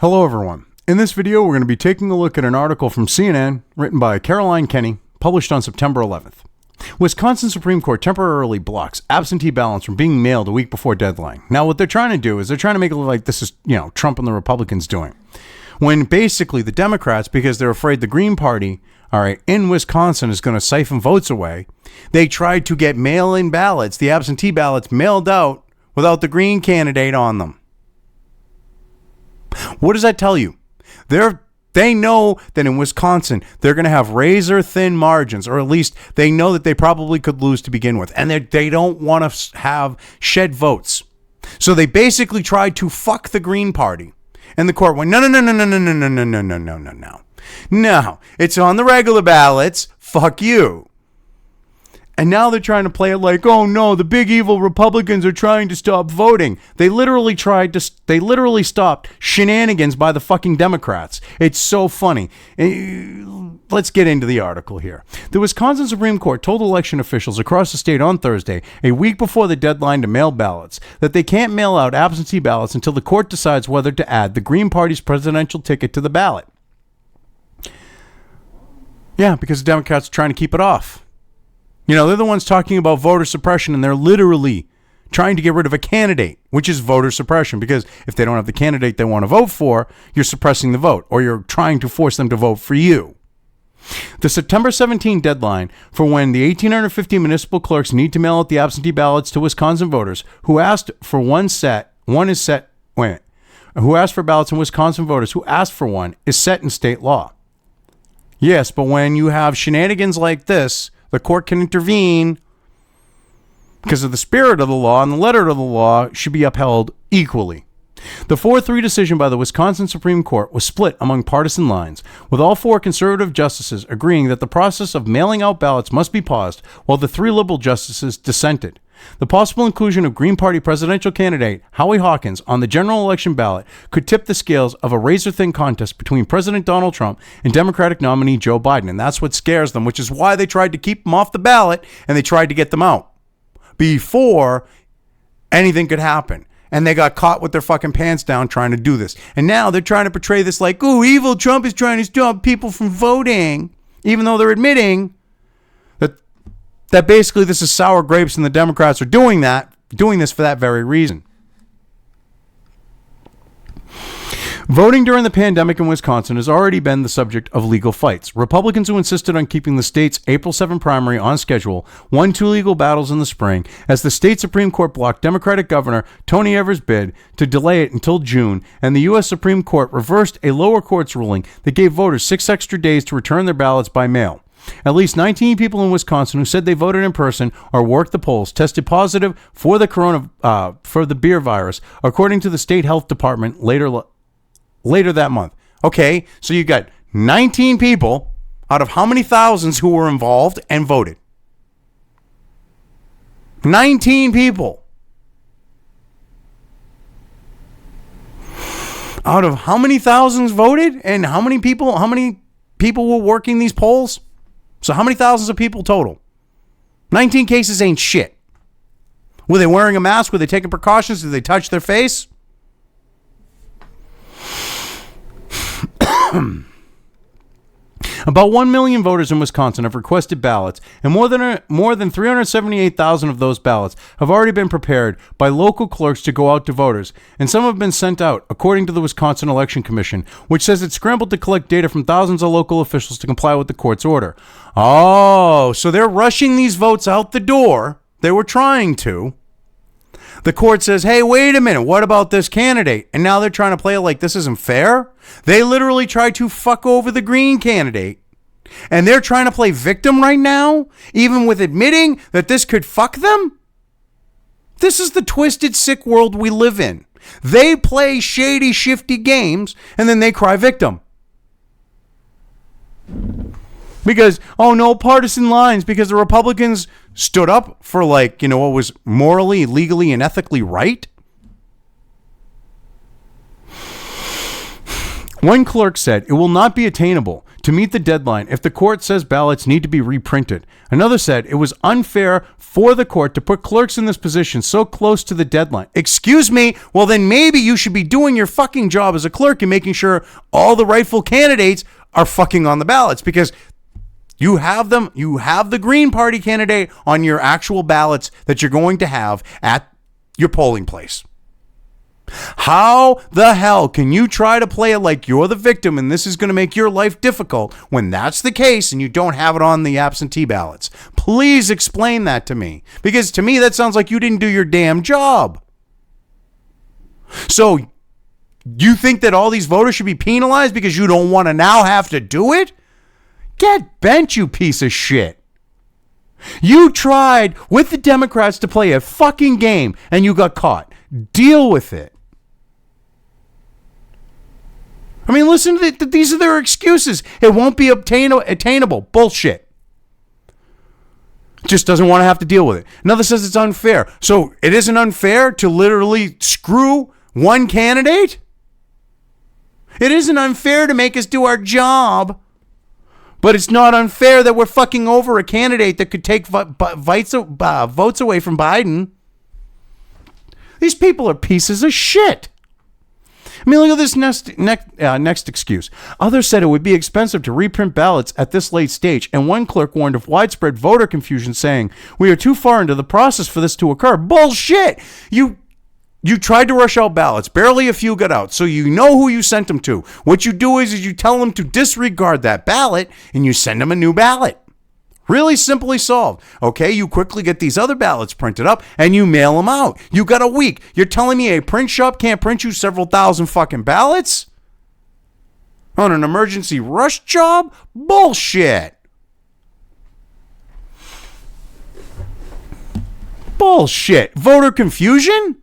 Hello everyone. In this video, we're going to be taking a look at an article from CNN written by Caroline Kenny, published on September 11th. Wisconsin Supreme Court temporarily blocks absentee ballots from being mailed a week before deadline. Now, what they're trying to do is they're trying to make it look like this is, Trump and the Republicans doing. When basically the Democrats, because they're afraid the Green Party, in Wisconsin is going to siphon votes away, they tried to get mail-in ballots, the absentee ballots, mailed out without the Green candidate on them. What does that tell you? They know that in Wisconsin, they're going to have razor thin margins, or at least they know that they probably could lose to begin with. And they don't want to have shed votes. So they basically tried to fuck the Green Party. And the court went, no. No, it's on the regular ballots. Fuck you. And now they're trying to play it like, oh no, the big evil Republicans are trying to stop voting. They literally stopped shenanigans by the fucking Democrats. It's so funny. Let's get into the article here. The Wisconsin Supreme Court told election officials across the state on Thursday, a week before the deadline to mail ballots, that they can't mail out absentee ballots until the court decides whether to add the Green Party's presidential ticket to the ballot. Yeah, because the Democrats are trying to keep it off. They're the ones talking about voter suppression, and they're literally trying to get rid of a candidate, which is voter suppression, because if they don't have the candidate they want to vote for, you're suppressing the vote, or you're trying to force them to vote for you. The September 17 deadline for when the 1,850 municipal clerks need to mail out the absentee ballots to Wisconsin voters who asked for who asked for ballots in Wisconsin voters who asked for one is set in state law. Yes, but when you have shenanigans like this, the court can intervene because of the spirit of the law, and the letter of the law should be upheld equally. The 4-3 decision by the Wisconsin Supreme Court was split among partisan lines, with all 4 conservative justices agreeing that the process of mailing out ballots must be paused, while the 3 liberal justices dissented. The possible inclusion of Green Party presidential candidate Howie Hawkins on the general election ballot could tip the scales of a razor-thin contest between President Donald Trump and Democratic nominee Joe Biden. And that's what scares them, which is why they tried to keep them off the ballot and they tried to get them out before anything could happen. And they got caught with their fucking pants down trying to do this. And now they're trying to portray this like, oh, evil Trump is trying to stop people from voting, even though they're admitting that basically this is sour grapes and the Democrats are doing this for that very reason. Voting during the pandemic in Wisconsin has already been the subject of legal fights. Republicans who insisted on keeping the state's April 7 primary on schedule won 2 legal battles in the spring as the state Supreme Court blocked Democratic Governor Tony Evers' bid to delay it until June, and the U.S. Supreme Court reversed a lower court's ruling that gave voters 6 extra days to return their ballots by mail. At least 19 people in Wisconsin who said they voted in person or worked the polls tested positive for the beer virus, according to the state health department later that month. Okay, so you got 19 people out of how many thousands who were involved and voted? 19 people. Out of how many thousands voted, and how many people were working these polls? So how many thousands of people total? 19 cases ain't shit. Were they wearing a mask? Were they taking precautions? Did they touch their face? About 1 million voters in Wisconsin have requested ballots, and more than 378,000 of those ballots have already been prepared by local clerks to go out to voters, and some have been sent out, according to the Wisconsin Election Commission, which says it scrambled to collect data from thousands of local officials to comply with the court's order. Oh, so they're rushing these votes out the door. They were trying to. The court says, hey, wait a minute, what about this candidate? And now they're trying to play it like this isn't fair? They literally tried to fuck over the Green candidate. And they're trying to play victim right now, even with admitting that this could fuck them? This is the twisted, sick world we live in. They play shady, shifty games, and then they cry victim. Because, oh, no partisan lines, because the Republicans stood up for, what was morally, legally, and ethically right. One clerk said it will not be attainable to meet the deadline if the court says ballots need to be reprinted. Another said it was unfair for the court to put clerks in this position so close to the deadline. Excuse me? Well, then maybe you should be doing your fucking job as a clerk and making sure all the rightful candidates are fucking on the ballots, because you have them. You have the Green Party candidate on your actual ballots that you're going to have at your polling place. How the hell can you try to play it like you're the victim and this is going to make your life difficult when that's the case and you don't have it on the absentee ballots? Please explain that to me, because to me that sounds like you didn't do your damn job. So you think that all these voters should be penalized because you don't want to now have to do it? Get bent, you piece of shit. You tried with the Democrats to play a fucking game and you got caught. Deal with it. I mean, listen to these are their excuses. It won't be attainable. Bullshit. Just doesn't want to have to deal with it. Another says it's unfair. So it isn't unfair to literally screw one candidate? It isn't unfair to make us do our job, but it's not unfair that we're fucking over a candidate that could take votes away from Biden. These people are pieces of shit. I mean, look at this next excuse. Others said it would be expensive to reprint ballots at this late stage, and one clerk warned of widespread voter confusion, saying, "We are too far into the process for this to occur." Bullshit! You tried to rush out ballots. Barely a few got out, so you know who you sent them to. What you do is you tell them to disregard that ballot, and you send them a new ballot. Really simply solved. Okay, you quickly get these other ballots printed up and you mail them out. You got a week. You're telling me a print shop can't print you several thousand fucking ballots on an emergency rush job? Bullshit. Bullshit. Voter confusion?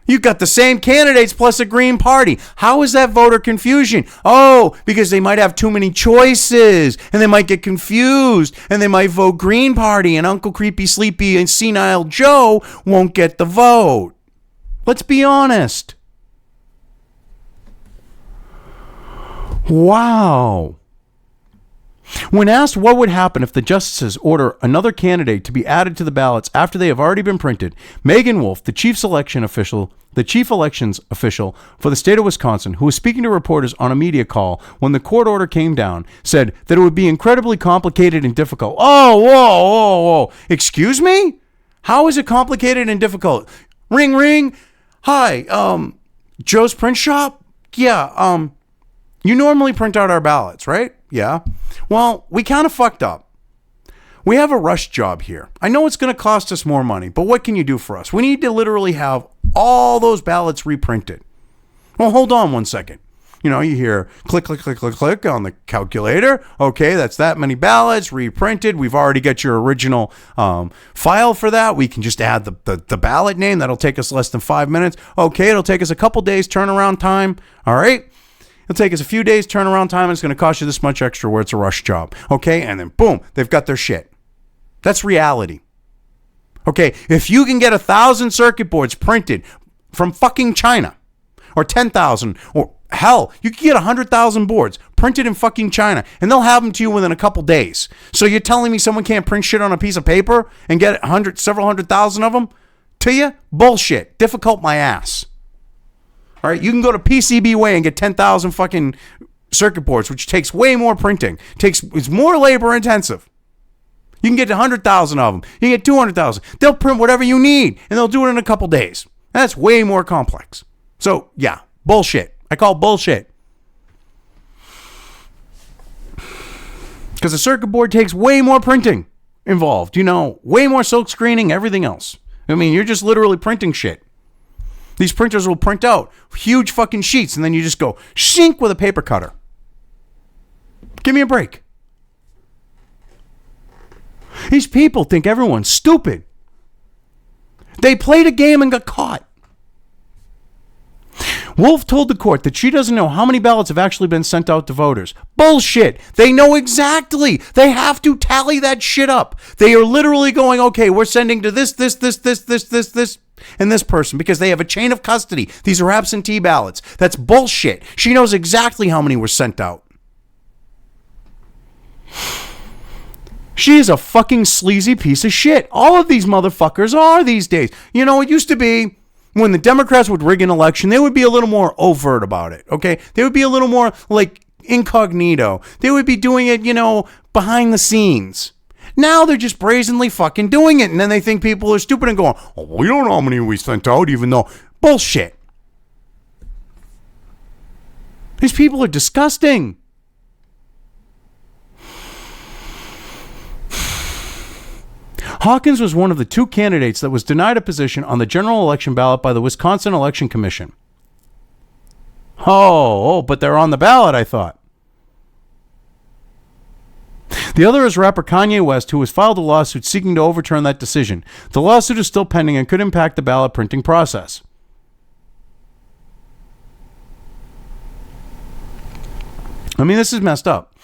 You got the same candidates plus a Green Party. How is that voter confusion? Oh, because they might have too many choices and they might get confused and they might vote Green Party and Uncle Creepy Sleepy and Senile Joe won't get the vote. Let's be honest. Wow. When asked what would happen if the justices order another candidate to be added to the ballots after they have already been printed, Megan Wolf, the chief elections official for the state of Wisconsin, who was speaking to reporters on a media call when the court order came down, said that it would be incredibly complicated and difficult. Oh, whoa. Excuse me? How is it complicated and difficult? Ring, ring. Hi, Joe's print shop? Yeah, you normally print out our ballots, right? Yeah. Well, we kind of fucked up. We have a rush job here. I know it's going to cost us more money, but what can you do for us? We need to literally have all those ballots reprinted. Well, hold on one second. You know, you hear click, click, click, click, click on the calculator. Okay, that's that many ballots reprinted. We've already got your original file for that. We can just add the ballot name. That'll take us less than 5 minutes. Okay, it'll take us a couple days turnaround time. All right. It'll take us a few days turnaround time. And it's going to cost you this much extra where it's a rush job. Okay, and then boom, they've got their shit. That's reality. Okay, if you can get 1,000 circuit boards printed from fucking China, or 10,000, or hell, you can get 100,000 boards printed in fucking China, and they'll have them to you within a couple days. So you're telling me someone can't print shit on a piece of paper and get several 100,000 of them to you? Bullshit. Difficult my ass. All right, you can go to PCBWay and get 10,000 fucking circuit boards, which takes way more printing. It's more labor intensive. You can get 100,000 of them. You can get 200,000. They'll print whatever you need, and they'll do it in a couple days. That's way more complex. So, yeah, bullshit. I call bullshit. Because the circuit board takes way more printing involved. You know, way more silk screening, everything else. I mean, you're just literally printing shit. These printers will print out huge fucking sheets, and then you just go shink with a paper cutter. Give me a break. These people think everyone's stupid. They played a game and got caught. Wolf told the court that she doesn't know how many ballots have actually been sent out to voters. Bullshit. They know exactly. They have to tally that shit up. They are literally going, okay, we're sending to this, and this person because they have a chain of custody. These are absentee ballots. That's bullshit. She knows exactly how many were sent out. She is a fucking sleazy piece of shit. All of these motherfuckers are these days. You know, it used to be when the Democrats would rig an election, they would be a little more overt about it, okay? They would be a little more like incognito. They would be doing it, you know, behind the scenes. Now they're just brazenly fucking doing it, and then they think people are stupid and going, oh, we don't know how many we sent out, even though... Bullshit. These people are disgusting. Hawkins was one of the 2 candidates that was denied a position on the general election ballot by the Wisconsin Election Commission. Oh, but they're on the ballot, I thought. The other is rapper Kanye West, who has filed a lawsuit seeking to overturn that decision. The lawsuit is still pending and could impact the ballot printing process. I mean, this is messed up.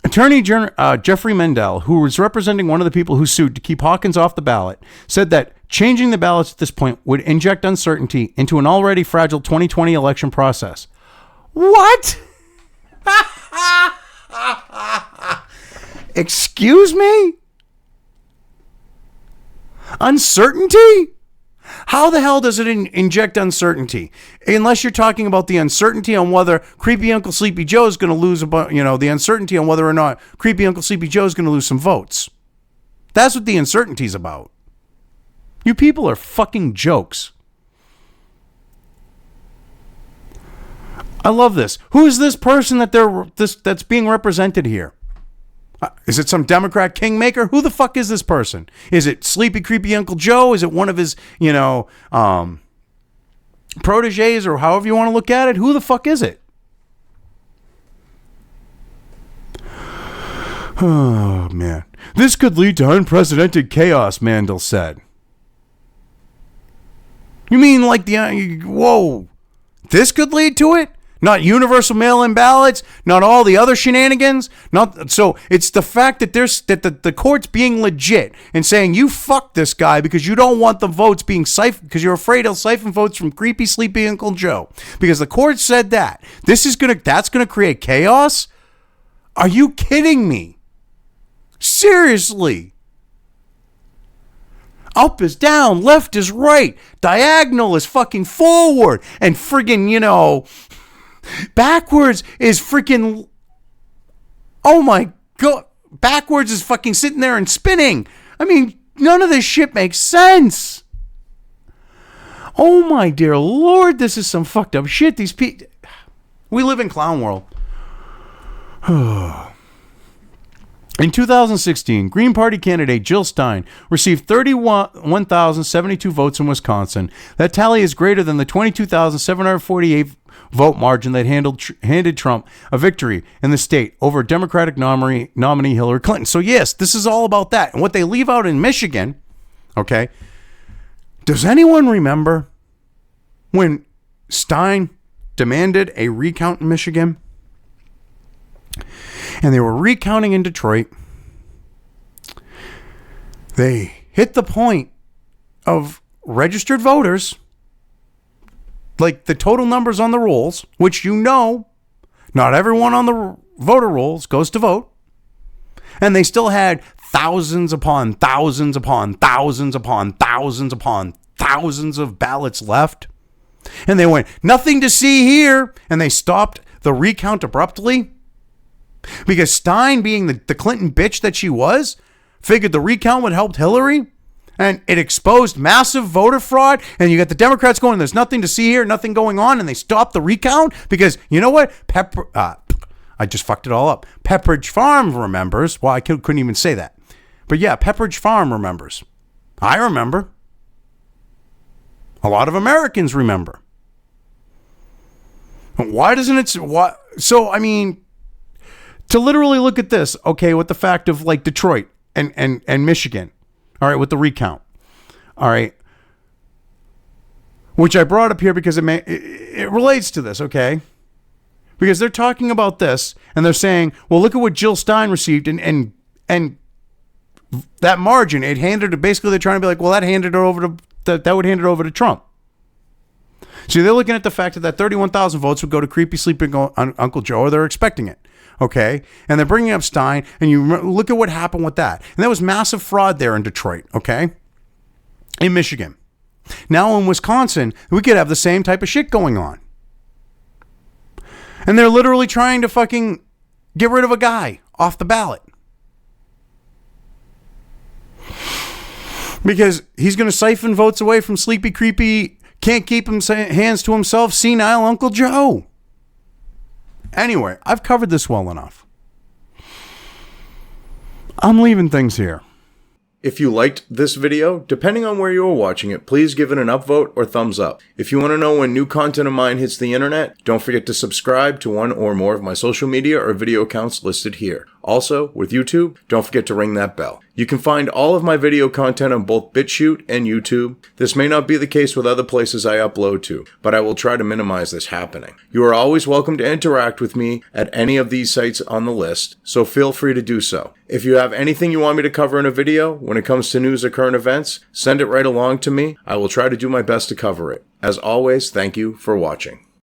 Attorney Jeffrey Mendel, who was representing one of the people who sued to keep Hawkins off the ballot, said that changing the ballots at this point would inject uncertainty into an already fragile 2020 election process. What? Excuse me? Uncertainty? How the hell does it inject uncertainty? Unless you're talking about the uncertainty on whether creepy Uncle Sleepy Joe is going to lose the uncertainty on whether or not creepy Uncle Sleepy Joe is going to lose some votes. That's what the uncertainty is about. You people are fucking jokes. I love this. Who is this person that's being represented here? Is it some Democrat kingmaker? Who the fuck is this person? Is it Sleepy Creepy Uncle Joe? Is it one of his, proteges, or however you want to look at it? Who the fuck is it? Oh, man. This could lead to unprecedented chaos, Mandel said. You mean like whoa. This could lead to it? Not universal mail-in ballots, not all the other shenanigans. So it's the fact that the court's being legit and saying you fuck this guy because you don't want the votes being siphoned, because you're afraid he'll siphon votes from creepy sleepy Uncle Joe. Because the court said that. That's gonna create chaos? Are you kidding me? Seriously. Up is down, left is right, diagonal is fucking forward, and friggin', backwards is freaking, oh my God, backwards is fucking sitting there and spinning. I mean, none of this shit makes sense. Oh my dear Lord, this is some fucked up shit. These people, we live in clown world. In 2016, Green Party candidate Jill Stein received 31,072 votes in Wisconsin. That tally is greater than the 22,748 vote margin that handed Trump a victory in the state over Democratic nominee Hillary Clinton. So yes, this is all about that. And what they leave out in Michigan, okay, does anyone remember when Stein demanded a recount in Michigan? And they were recounting in Detroit. They hit the point of registered voters, like the total numbers on the rolls, which not everyone on the voter rolls goes to vote. And they still had thousands upon thousands upon thousands upon thousands upon thousands of ballots left. And they went, nothing to see here. And they stopped the recount abruptly. Because Stein, being the Clinton bitch that she was, figured the recount would help Hillary. And it exposed massive voter fraud. And you got the Democrats going, there's nothing to see here, nothing going on. And they stopped the recount because, you know what? I just fucked it all up. Pepperidge Farm remembers. Well, I couldn't even say that. But yeah, Pepperidge Farm remembers. I remember. A lot of Americans remember. Why doesn't it? So, I mean, to literally look at this, okay, with the fact of like Detroit and Michigan, all right, with the recount, all right, which I brought up here because it relates to this, okay, because they're talking about this and they're saying, well, look at what Jill Stein received and that margin, it handed to, basically they're trying to be like, well, that would hand it over to Trump. So they're looking at the fact that 31,000 votes would go to creepy sleeping Uncle Joe, or they're expecting it. okay? And they're bringing up Stein, and you look at what happened with that. And there was massive fraud there in Detroit, okay? In Michigan. Now in Wisconsin, we could have the same type of shit going on. And they're literally trying to fucking get rid of a guy off the ballot. Because he's going to siphon votes away from sleepy, creepy, can't keep his hands to himself, senile Uncle Joe. Anyway, I've covered this well enough. I'm leaving things here. If you liked this video, depending on where you are watching it, please give it an upvote or thumbs up. If you want to know when new content of mine hits the internet, don't forget to subscribe to one or more of my social media or video accounts listed here. Also, with YouTube, don't forget to ring that bell. You can find all of my video content on both BitChute and YouTube. This may not be the case with other places I upload to, but I will try to minimize this happening. You are always welcome to interact with me at any of these sites on the list, so feel free to do so. If you have anything you want me to cover in a video, when it comes to news or current events, send it right along to me. I will try to do my best to cover it. As always, thank you for watching.